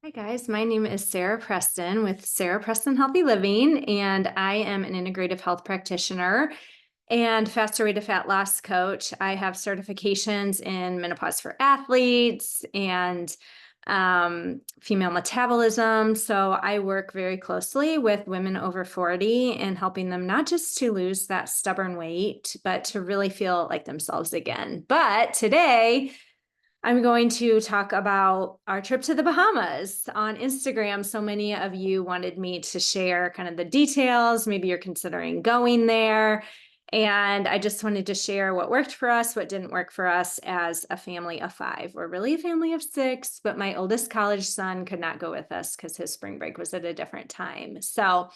Hi guys, my name is Sarah Preston with Sarah Preston Healthy Living, and I am an integrative health practitioner and faster way to fat loss coach. I have certifications in menopause for athletes and female metabolism. So I work very closely with women over 40 and helping them not just to lose that stubborn weight, but to really feel like themselves again. But today, I'm going to talk about our trip to the Bahamas on Instagram. So many of you wanted me to share kind of the details. Maybe you're considering going there. And I just wanted to share what worked for us, what didn't work for us as a family of five. We're really a family of six, but my oldest college son could not go with us because his spring break was at a different time. So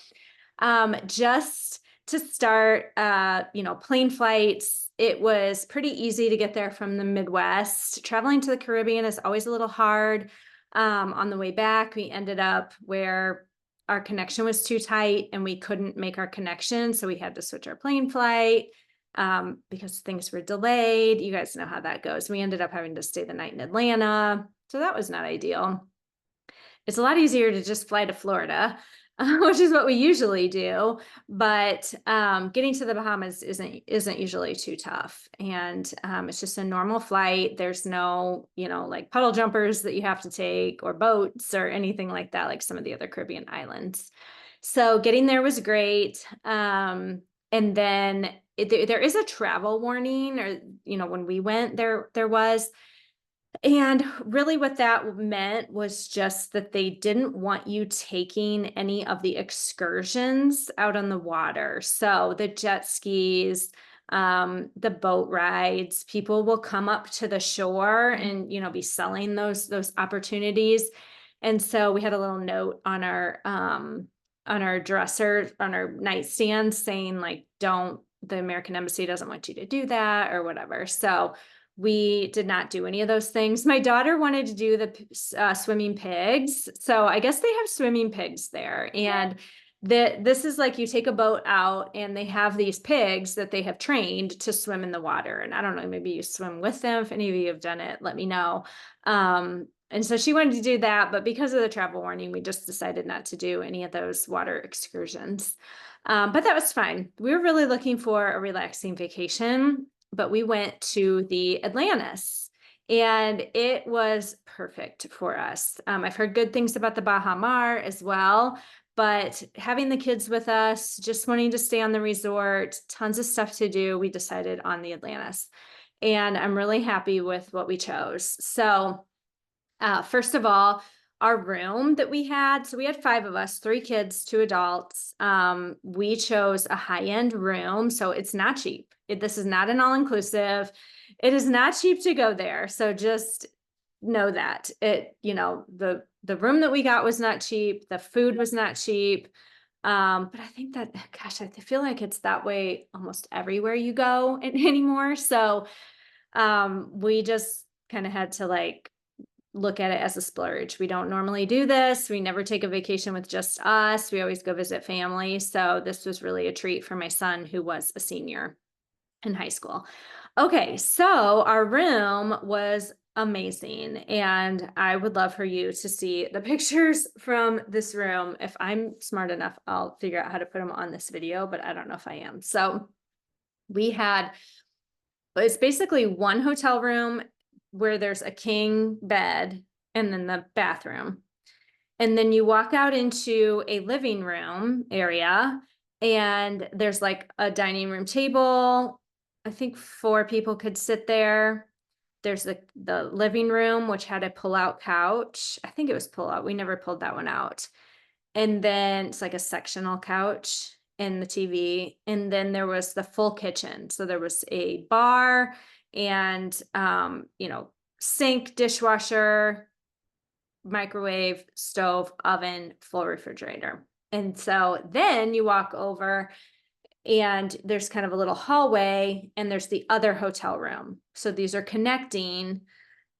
just to start, plane flights, it was pretty easy to get there from the Midwest. Traveling to the Caribbean is always a little hard. On the way back, we ended up where our connection was too tight and we couldn't make our connection. So we had to switch our plane flight because things were delayed. You guys know how that goes. We ended up having to stay the night in Atlanta. So that was not ideal. It's a lot easier to just fly to Florida, which is what we usually do. But getting to the Bahamas isn't usually too tough, and it's just a normal flight. There's no, like puddle jumpers that you have to take, or boats, or anything like that, like some of the other Caribbean islands. So getting there was great. And then there is a travel warning, or when we went, there was. And really, what that meant was just that they didn't want you taking any of the excursions out on the water. So the jet skis, the boat rides, people will come up to the shore and be selling those opportunities. And so we had a little note on our dresser, on our nightstand, saying like, "Don't." The American Embassy doesn't want you to do that or whatever. So we did not do any of those things. My daughter wanted to do the swimming pigs. So I guess they have swimming pigs there. And this is like you take a boat out and they have these pigs that they have trained to swim in the water. And I don't know, maybe you swim with them. If any of you have done it, let me know. And so she wanted to do that, but because of the travel warning, we just decided not to do any of those water excursions. But that was fine. We were really looking for a relaxing vacation, but we went to the Atlantis and it was perfect for us. I've heard good things about the Baha Mar as well, but having the kids with us, just wanting to stay on the resort, tons of stuff to do, we decided on the Atlantis. And I'm really happy with what we chose. So, first of all, our room that we had, so we had five of us, three kids, two adults. We chose a high-end room, so it's not cheap. This is not an all-inclusive. It is not cheap to go there. So just know that the room that we got was not cheap. The food was not cheap. But I think that, gosh, I feel like it's that way almost everywhere you go anymore. So we just kind of had to like look at it as a splurge. We don't normally do this. We never take a vacation with just us. We always go visit family. So this was really a treat for my son, who was a senior in high school. Okay, so our room was amazing. And I would love for you to see the pictures from this room. If I'm smart enough, I'll figure out how to put them on this video, but I don't know if I am. So we had, it's basically one hotel room where there's a king bed and then the bathroom. And then you walk out into a living room area and there's like a dining room table. I think four people could sit there. There's the living room, which had a pull-out couch. I think it was pull-out. We never pulled that one out. And then it's like a sectional couch and the TV. And then there was the full kitchen. So there was a bar and sink, dishwasher, microwave, stove, oven, full refrigerator. And so then you walk over and there's kind of a little hallway and there's the other hotel room. So these are connecting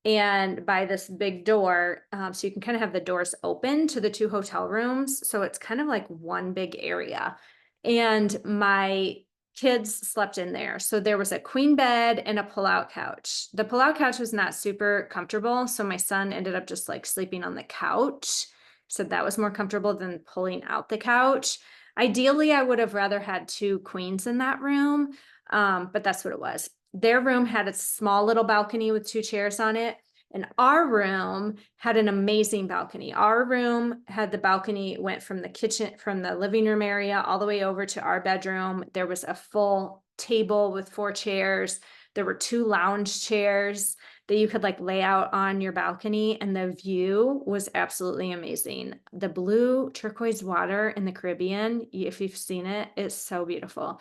and by this big door. So you can kind of have the doors open to the two hotel rooms. So it's kind of like one big area. And my kids slept in there. So there was a queen bed and a pull-out couch. The pull-out couch was not super comfortable, so my son ended up just like sleeping on the couch. So that was more comfortable than pulling out the couch. Ideally, I would have rather had two queens in that room, but that's what it was. Their room had a small little balcony with two chairs on it. And our room had an amazing balcony. Our room had the balcony, went from the kitchen, from the living room area all the way over to our bedroom. There was a full table with 4 chairs. There were 2 lounge chairs that you could like lay out on your balcony, and the view was absolutely amazing. The blue turquoise water in the Caribbean, if you've seen it, it's so beautiful.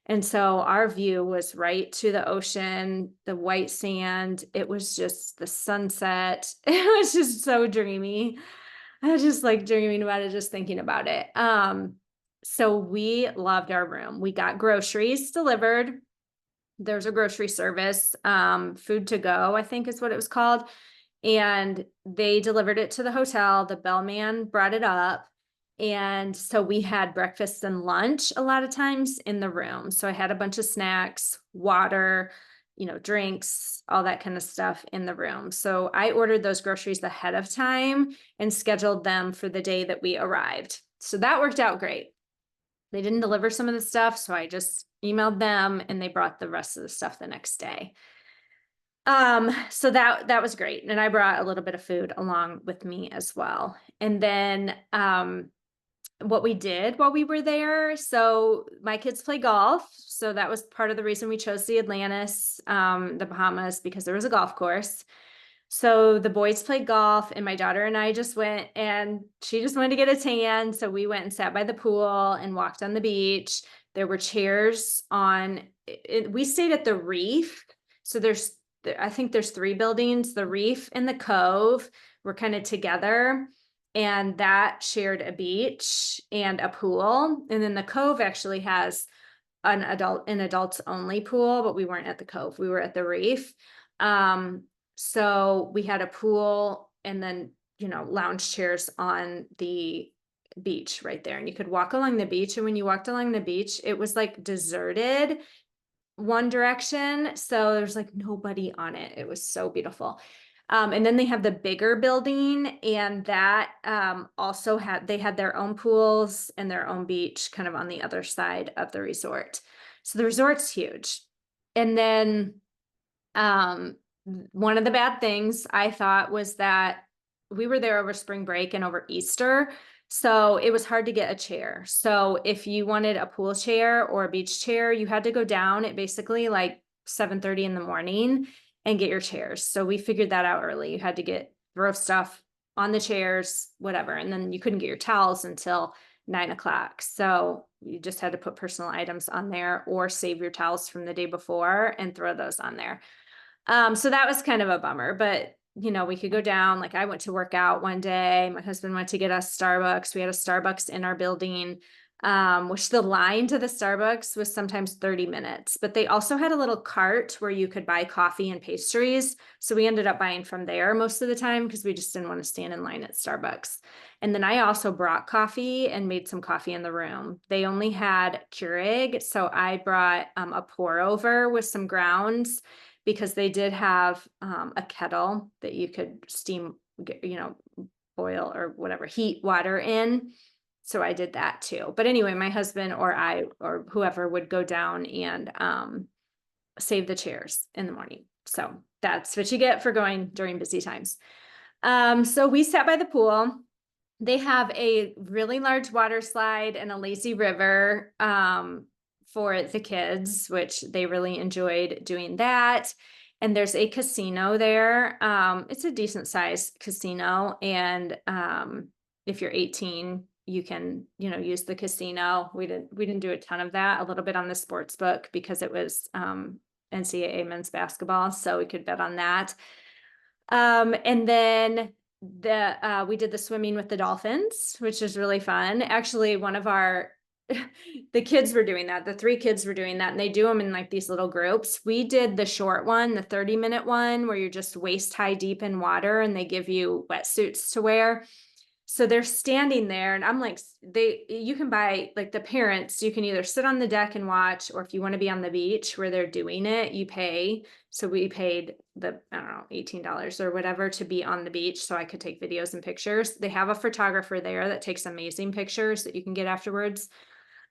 And so our view was right to the ocean, the white sand. It was just the sunset. It was just so dreamy. I was just like dreaming about it, just thinking about it. So we loved our room. We got groceries delivered. There's a grocery service, food to go, I think is what it was called. And they delivered it to the hotel. The bellman brought it up. And so we had breakfast and lunch a lot of times in the room. So I had a bunch of snacks, water, drinks, all that kind of stuff in the room. So I ordered those groceries ahead of time and scheduled them for the day that we arrived. So that worked out great. They didn't deliver some of the stuff, so I just emailed them and they brought the rest of the stuff the next day. So that was great. And I brought a little bit of food along with me as well. And then, what we did while we were there. So my kids play golf. So that was part of the reason we chose the Atlantis, the Bahamas, because there was a golf course. So the boys played golf and my daughter and I just went, and she just wanted to get a tan. So we went and sat by the pool and walked on the beach. There were chairs on it. We stayed at the Reef. So I think there's 3 buildings. The Reef and the Cove were kind of together, and that shared a beach and a pool. And then the Cove actually has an adults only pool, but we weren't at the Cove. We were at the Reef. So we had a pool and then, lounge chairs on the beach right there. And you could walk along the beach. And when you walked along the beach, it was like deserted one direction. So there's like nobody on it. It was so beautiful. And then they have the bigger building, and that also they had their own pools and their own beach kind of on the other side of the resort. So the resort's huge. And then one of the bad things I thought was that we were there over spring break and over Easter. So it was hard to get a chair. So if you wanted a pool chair or a beach chair, you had to go down at basically like 7:30 in the morning and get your chairs. So we figured that out early. You had to throw stuff on the chairs, whatever. And then you couldn't get your towels until 9:00. So you just had to put personal items on there or save your towels from the day before and throw those on there. So that was kind of a bummer, but we could go down. Like I went to work out one day. My husband went to get us Starbucks. We had a Starbucks in our building, which the line to the Starbucks was sometimes 30 minutes, but they also had a little cart where you could buy coffee and pastries. So we ended up buying from there most of the time because we just didn't want to stand in line at Starbucks. And then I also brought coffee and made some coffee in the room. They only had Keurig. So I brought a pour over with some grounds, because they did have a kettle that you could steam, boil or whatever, heat water in. So I did that too. But anyway, my husband or I or whoever would go down and save the chairs in the morning. So that's what you get for going during busy times. So we sat by the pool. They have a really large water slide and a lazy river for the kids, which they really enjoyed doing that. And there's a casino there. It's a decent sized casino. And if you're 18, you can, use the casino. We didn't do a ton of that, a little bit on the sports book because it was NCAA men's basketball. So we could bet on that. And then we did the swimming with the dolphins, which was really fun. Actually, the kids were doing that. The 3 kids were doing that, and they do them in like these little groups. We did the short one, the 30-minute one, where you're just waist high deep in water and they give you wetsuits to wear. So they're standing there and I'm like, you can buy like the parents, you can either sit on the deck and watch, or if you want to be on the beach where they're doing it, you pay. So we paid I don't know, $18 or whatever to be on the beach so I could take videos and pictures. They have a photographer there that takes amazing pictures that you can get afterwards.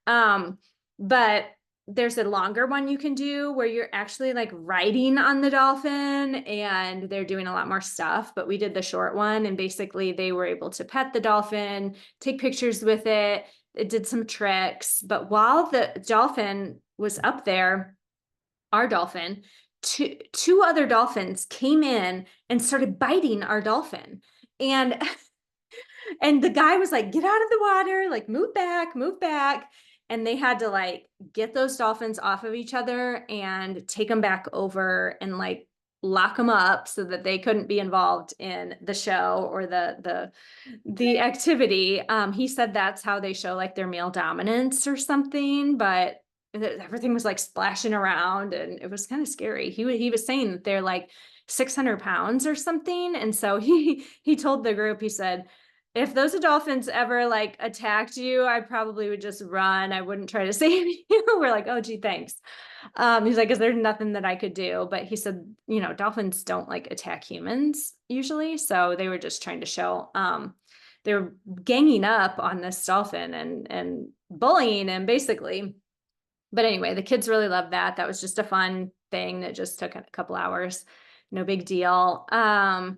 But there's a longer one you can do where you're actually like riding on the dolphin and they're doing a lot more stuff. But we did the short one and basically they were able to pet the dolphin, take pictures with it. It did some tricks. But while the dolphin was up there, our dolphin, two other dolphins came in and started biting our dolphin. And and the guy was like, get out of the water, like move back, move back. And they had to like get those dolphins off of each other and take them back over and like lock them up so that they couldn't be involved in the show or the activity. He said that's how they show like their male dominance or something, but everything was like splashing around and it was kind of scary. He was saying that they're like 600 pounds or something. And so he told the group, he said, if those dolphins ever like attacked you, I probably would just run. I wouldn't try to save you. We're like, oh, gee, thanks. He's like, 'cause there's nothing that I could do. But he said, dolphins don't like attack humans usually. So they were just trying to show, they were ganging up on this dolphin and bullying him basically. But anyway, the kids really loved that. That was just a fun thing that just took a couple hours. No big deal. And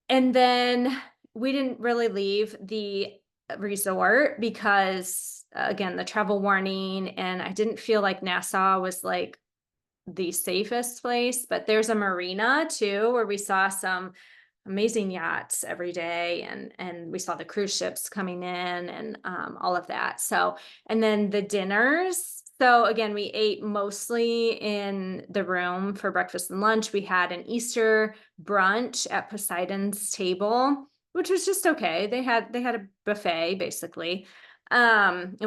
then we didn't really leave the resort because, again, the travel warning, and I didn't feel like Nassau was like the safest place, but there's a marina too where we saw some amazing yachts every day and we saw the cruise ships coming in and all of that. So, and then the dinners. So again, we ate mostly in the room for breakfast and lunch. We had an Easter brunch at Poseidon's table, which was just okay. They had a buffet basically. And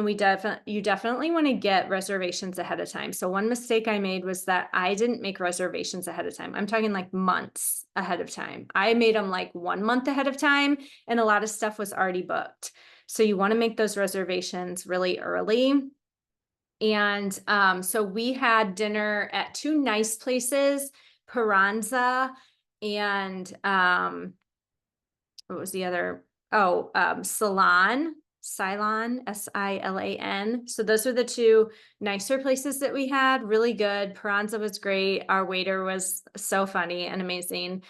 you definitely want to get reservations ahead of time. So one mistake I made was that I didn't make reservations ahead of time. I'm talking like months ahead of time. I made them like 1 month ahead of time and a lot of stuff was already booked. So you want to make those reservations really early. And so we had dinner at two nice places, Paranza and what was the other? Oh, Silan, Silan. So those are the two nicer places that we had. Really good. Paranza was great. Our waiter was so funny and amazing.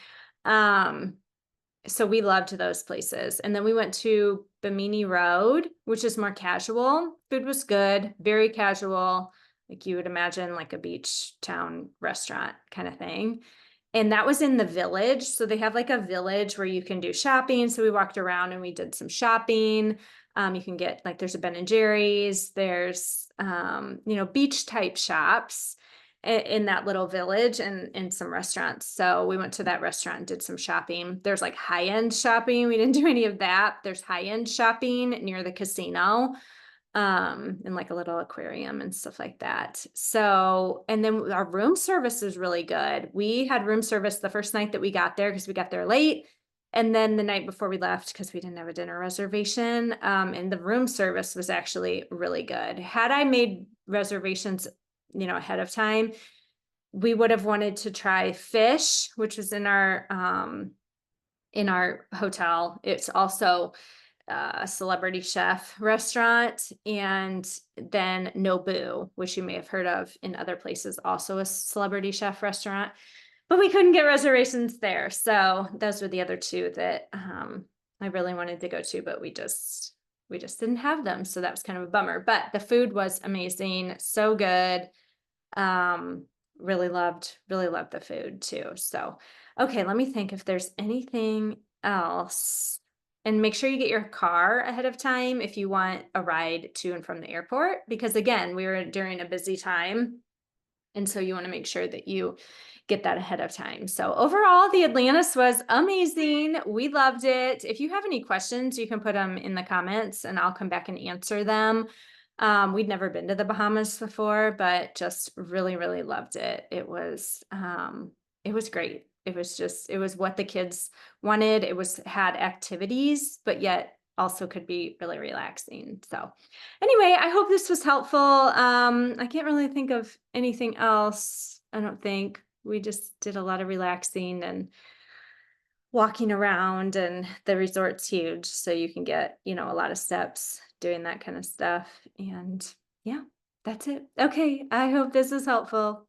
So we loved those places. And then we went to Bimini Road, which is more casual. Food was good, very casual, like you would imagine, like a beach town restaurant kind of thing. And that was in the village. So they have like a village where you can do shopping. So we walked around and we did some shopping. You can get like, there's a Ben and Jerry's, there's, beach type shops in that little village and in some restaurants. So we went to that restaurant and did some shopping. There's like high-end shopping. We didn't do any of that. There's high-end shopping near the casino, and like a little aquarium and stuff like that. So, and then our room service is really good. We had room service the first night that we got there because we got there late. And then the night before we left, because we didn't have a dinner reservation, and the room service was actually really good. Had I made reservations, ahead of time, we would have wanted to try fish, which was in our hotel. It's also a celebrity chef restaurant, and then Nobu, which you may have heard of in other places, also a celebrity chef restaurant, but we couldn't get reservations there. So those were the other two that I really wanted to go to, but we just didn't have them. So that was kind of a bummer, but the food was amazing. So good. Really loved the food too. So, okay, let me think if there's anything else. And make sure you get your car ahead of time if you want a ride to and from the airport, because again, we were during a busy time. And so you want to make sure that you get that ahead of time. So overall, the Atlantis was amazing. We loved it. If you have any questions, you can put them in the comments and I'll come back and answer them. We'd never been to the Bahamas before, but just really, really loved it. It was great. It was what the kids wanted. Had activities, but yet also could be really relaxing. So anyway, I hope this was helpful. I can't really think of anything else. I don't think we just did a lot of relaxing and walking around, and the resort's huge, so you can get, a lot of steps doing that kind of stuff. And yeah, that's it. Okay, I hope this is helpful.